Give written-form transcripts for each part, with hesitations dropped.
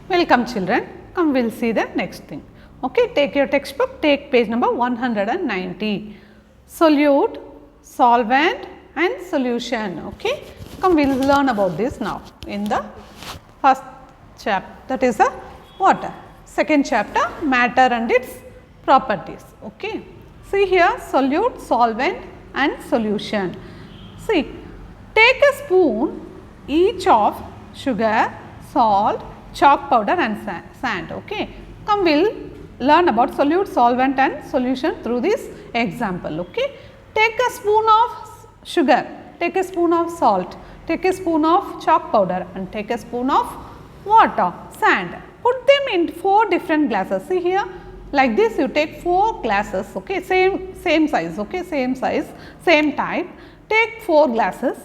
Welcome children, come we will see the next thing. Okay, take your textbook, take page number 190. Solute, solvent and solution. Okay, come we will learn about this now in the first chapter, that is the water. Second chapter, matter and its properties. Okay, see here solute, solvent and solution. See, take a spoon each of sugar, salt, chalk powder and sand. Okay, come we will learn about solute, solvent and solution through this example. Okay, take a spoon of sugar, take a spoon of salt, take a spoon of chalk powder and take a spoon of water, sand. Put them in 4 different glasses. See here, like this you take 4 glasses. Okay, same size. Okay, same size, same type. Take 4 glasses.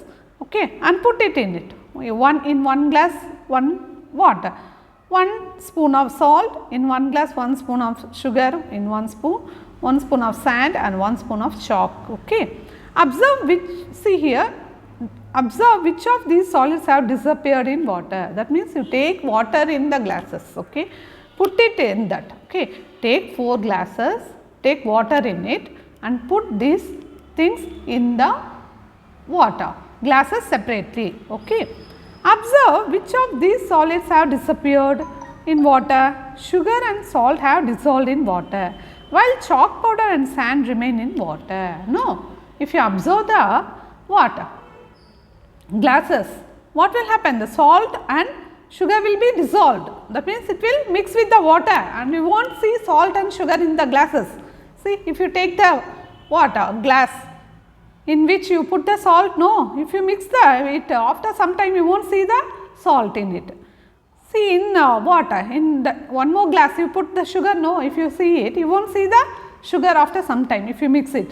Okay, and put it in it. One glass, one water. 1 spoon of salt in 1 glass, 1 spoon of sugar in 1 spoon of sand and 1 spoon of chalk. Okay, observe which of these solids have disappeared in water. That means you take water in the glasses. Okay, put it in that. Okay, take 4 glasses, take water in it and put these things in the water, glasses separately. Okay, observe which of these solids have disappeared in water. Sugar and salt have dissolved in water, while chalk powder and sand remain in water. No, if you observe the water glasses, what will happen? The salt and sugar will be dissolved. That means it will mix with the water and you will not see salt and sugar in the glasses. See, if you take the water glass in which you put the salt, no, if you mix it after some time you will not see the salt in it. See, in water, in the one more glass you put the sugar, no, if you see it you will not see the sugar after some time if you mix it.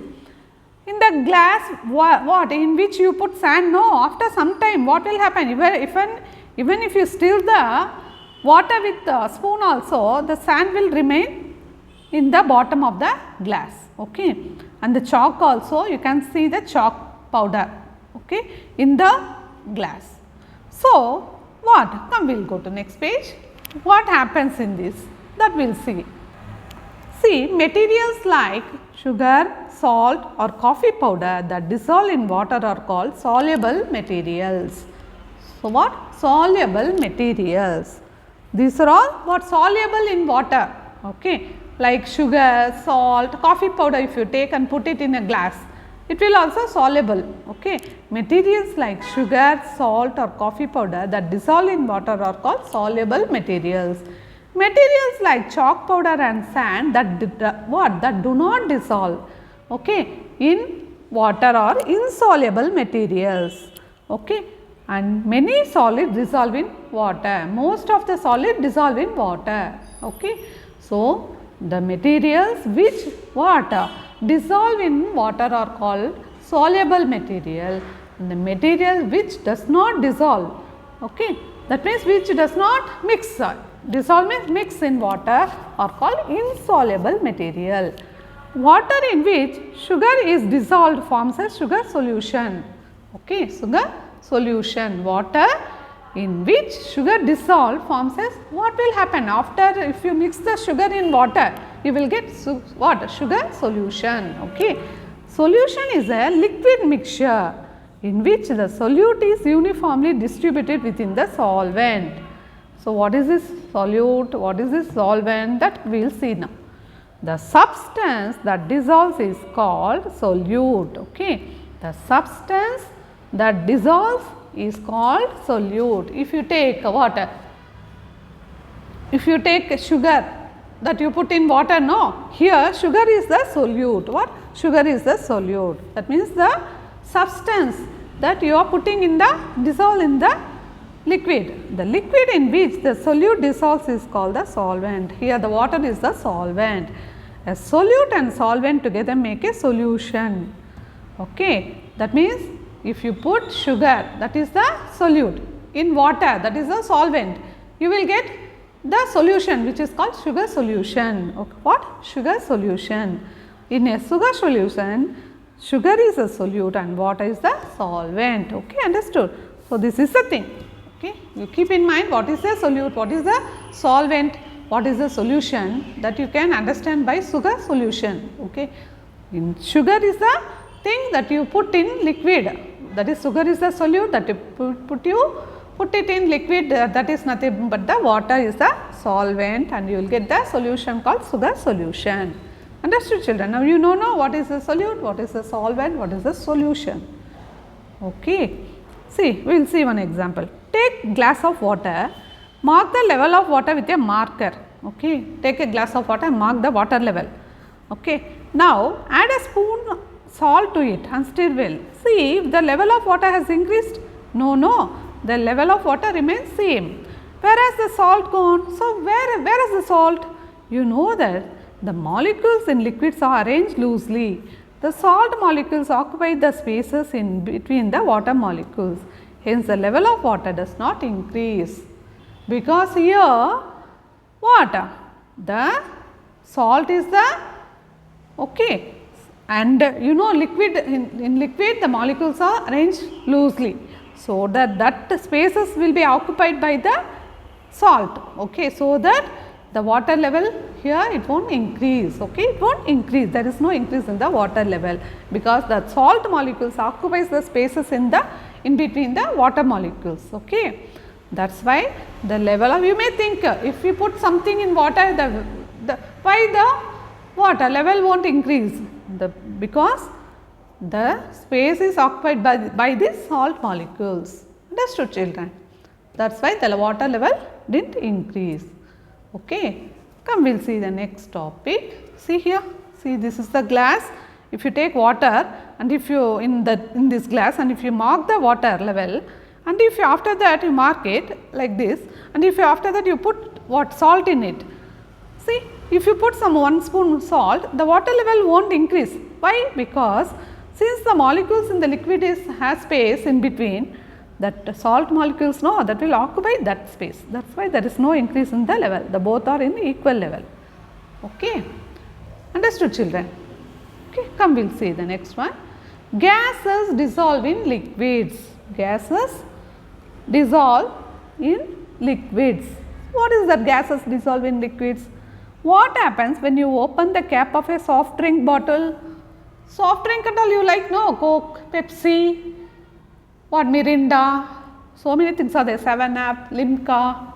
In the glass what in which you put sand, no, after some time what will happen? Even if you stir the water with the spoon also, the sand will remain in the bottom of the glass. Okay, and the chalk also, you can see the chalk powder, okay, in the glass. So, what? Come we will go to next page. What happens in this? That we will see. See, materials like sugar, salt or coffee powder that dissolve in water are called soluble materials. So, what? Soluble materials. These are all what? Soluble in water. Okay, like sugar, salt, coffee powder if you take and put it in a glass, it will also soluble. Okay, materials like sugar, salt or coffee powder that dissolve in water are called soluble materials. Materials like chalk powder and sand that do not dissolve, okay, in water are insoluble materials. Okay, and many solids dissolve in water. Most of the solid dissolve in water. Okay, so the materials which dissolve in water are called soluble material, and the material which does not dissolve, okay, that means which does not mix, dissolve means mix in water, are called insoluble material. Water in which sugar is dissolved forms a sugar solution. Okay, sugar solution. Water in which sugar dissolved forms as, what will happen after if you mix the sugar in water, you will get what? Sugar solution. Okay, solution is a liquid mixture in which the solute is uniformly distributed within the solvent. So, what is this solute? What is this solvent? That we will see now. The substance that dissolves is called solute. Okay, the substance that dissolves is called solute. If you take water, if you take sugar that you put in water, no, here sugar is the solute. What? Sugar is the solute. That means the substance that you are putting in the dissolve in the liquid. The liquid in which the solute dissolves is called the solvent. Here the water is the solvent. A solute and solvent together make a solution. Okay, that means if you put sugar, that is the solute, in water, that is the solvent, you will get the solution which is called sugar solution. Okay. What? Sugar solution. In a sugar solution, sugar is a solute and water is the solvent. Okay, understood? So, this is the thing. Okay, you keep in mind what is the solute, what is the solvent, what is the solution, that you can understand by sugar solution. Okay, in sugar is the thing that you put in liquid, that is sugar is the solute that you put it in liquid, that is nothing but the water is the solvent, and you will get the solution called sugar solution. Understood, children? Now you know now what is the solute, what is the solvent, what is the solution. Okay. See, we will see one example. Take glass of water, mark the level of water with a marker. Okay. Take a glass of water and mark the water level. Okay. Now add a spoon salt to it and stir well. See if the level of water has increased. No, the level of water remains same. Where has the salt gone? So where is the salt? You know that the molecules in liquids are arranged loosely. The salt molecules occupy the spaces in between the water molecules. Hence, the level of water does not increase, because here what? The salt is the okay, and you know liquid in liquid the molecules are arranged loosely. So, that spaces will be occupied by the salt. Okay, so that the water level here it won't increase. Okay, it won't increase, there is no increase in the water level, because the salt molecules occupies the spaces in between the water molecules. Okay, that is why the level of, you may think if you put something in water, why the water level won't increase, because the space is occupied by these salt molecules. Understood, children? That is why the water level did not increase. Okay. Come, we will see the next topic. See here, see this is the glass. If you take water and if you in this glass, and if you mark the water level, and if you after that you mark it like this, and if you after that you put what salt in it. See, if you put some 1 spoon salt, the water level won't increase. Why? Because since the molecules in the liquid has space in between, that salt molecules that will occupy that space. That is why there is no increase in the level, the both are in equal level. Okay. Understood, children? Okay. Come, we will see the next one. Gases dissolve in liquids. Gases dissolve in liquids. What is that gases dissolve in liquids? What happens when you open the cap of a soft drink bottle? Soft drink and all you like, no? Coke, Pepsi, what, Mirinda, so many things are there, 7-Up, Limca.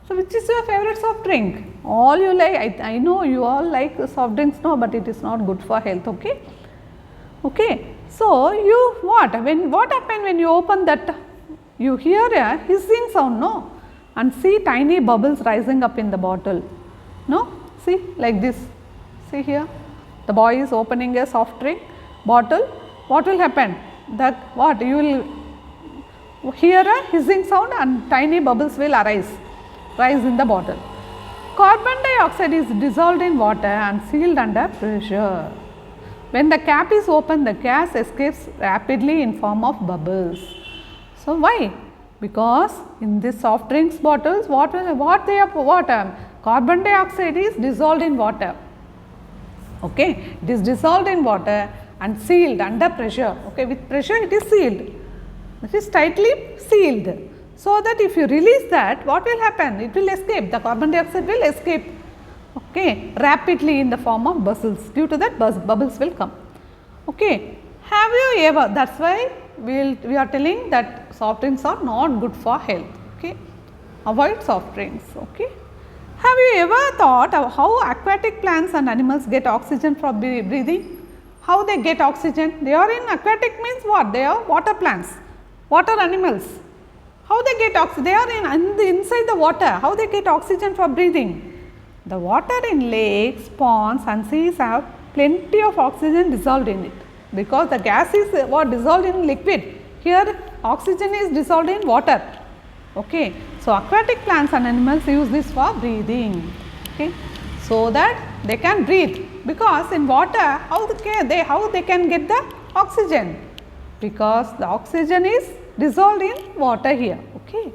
So, which is your favorite soft drink? All you like, I know you all like soft drinks, no, but it is not good for health, okay? Okay. So, you what happens when you open that, you hear a hissing sound, no, and see tiny bubbles rising up in the bottle, no, see like this, see here, the boy is opening a soft drink bottle, what will happen? That what you will hear a hissing sound and tiny bubbles will rise in the bottle. Carbon dioxide is dissolved in water and sealed under pressure. When the cap is open, the gas escapes rapidly in form of bubbles. So, why? Because in this soft drinks bottles, carbon dioxide is dissolved in water. Okay, it is dissolved in water and sealed under pressure. Okay, with pressure it is sealed. It is tightly sealed. So that if you release that, what will happen? It will escape. The carbon dioxide will escape. Okay, rapidly in the form of bubbles. Due to that, bubbles will come. Okay, have you ever? That's why we are telling that soft drinks are not good for health. Okay, avoid soft drinks. Okay. Have you ever thought of how aquatic plants and animals get oxygen from breathing? How they get oxygen? They are in aquatic means what? They are water plants, water animals. How they get oxygen? They are inside the water. How they get oxygen for breathing? The water in lakes, ponds and seas have plenty of oxygen dissolved in it, because the gas is dissolved in liquid. Here oxygen is dissolved in water. Okay. So, aquatic plants and animals use this for breathing, okay, so that they can breathe, because in water how they can get the oxygen, because the oxygen is dissolved in water here. Okay.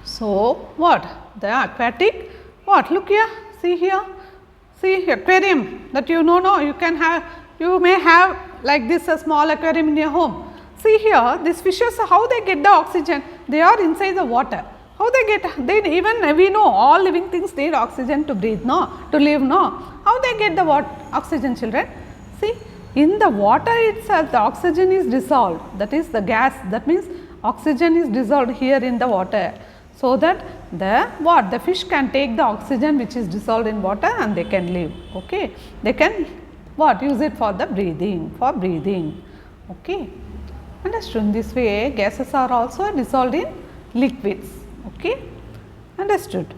So, what the aquatic look here, see here, see aquarium that you know, you may have like this a small aquarium in your home. See here, these fishes, how they get the oxygen? They are inside the water. How they get? They even we know all living things need oxygen to breathe, no? To live, no? How they get the oxygen, children? See, in the water itself, the oxygen is dissolved. That is the gas. That means oxygen is dissolved here in the water. So that the fish can take the oxygen which is dissolved in water and they can live. Okay, they can use it for the breathing, Okay, understood. In this way, gases are also dissolved in liquids. Okay, understood.